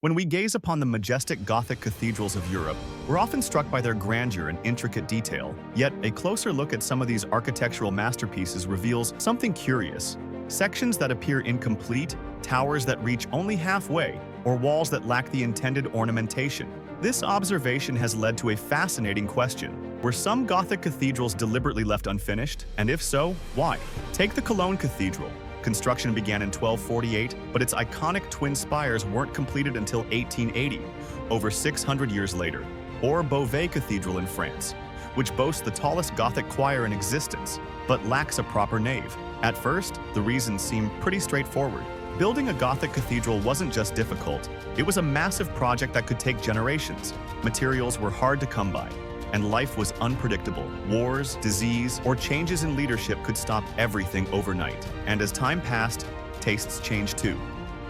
When we gaze upon the majestic Gothic cathedrals of Europe, we're often struck by their grandeur and intricate detail. Yet, a closer look at some of these architectural masterpieces reveals something curious. Sections that appear incomplete, towers that reach only halfway, or walls that lack the intended ornamentation. This observation has led to a fascinating question. Were some Gothic cathedrals deliberately left unfinished? And if so, why? Take the Cologne Cathedral. Construction began in 1248, but its iconic twin spires weren't completed until 1880, over 600 years later. Or Beauvais Cathedral in France, which boasts the tallest Gothic choir in existence, but lacks a proper nave. At first, the reasons seemed pretty straightforward. Building a Gothic cathedral wasn't just difficult, it was a massive project that could take generations. Materials were hard to come by, and life was unpredictable. Wars, disease, or changes in leadership could stop everything overnight. And as time passed, tastes changed too.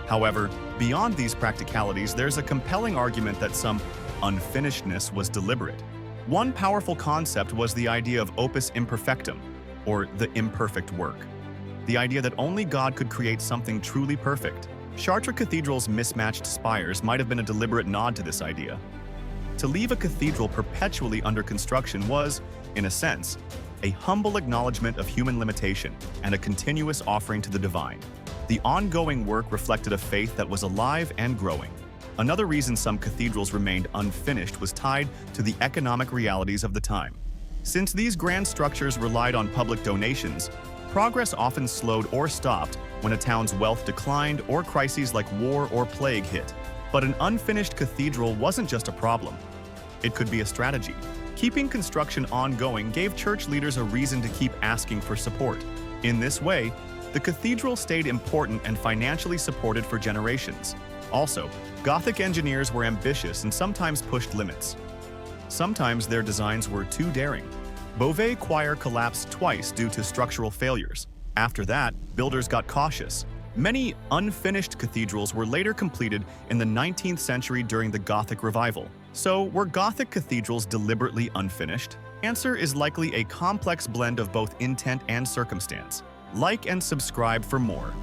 However, beyond these practicalities, there's a compelling argument that some unfinishedness was deliberate. One powerful concept was the idea of opus imperfectum, or the imperfect work. The idea that only God could create something truly perfect. Chartres Cathedral's mismatched spires might have been a deliberate nod to this idea. To leave a cathedral perpetually under construction was, in a sense, a humble acknowledgement of human limitation and a continuous offering to the divine. The ongoing work reflected a faith that was alive and growing. Another reason some cathedrals remained unfinished was tied to the economic realities of the time. Since these grand structures relied on public donations, progress often slowed or stopped when a town's wealth declined or crises like war or plague hit. But an unfinished cathedral wasn't just a problem. It could be a strategy. Keeping construction ongoing gave church leaders a reason to keep asking for support. In this way, the cathedral stayed important and financially supported for generations. Also, Gothic engineers were ambitious and sometimes pushed limits. Sometimes their designs were too daring. Beauvais choir collapsed twice due to structural failures. After that, builders got cautious. Many unfinished cathedrals were later completed in the 19th century during the Gothic revival. So, were Gothic cathedrals deliberately unfinished? Answer is likely a complex blend of both intent and circumstance. Like and subscribe for more.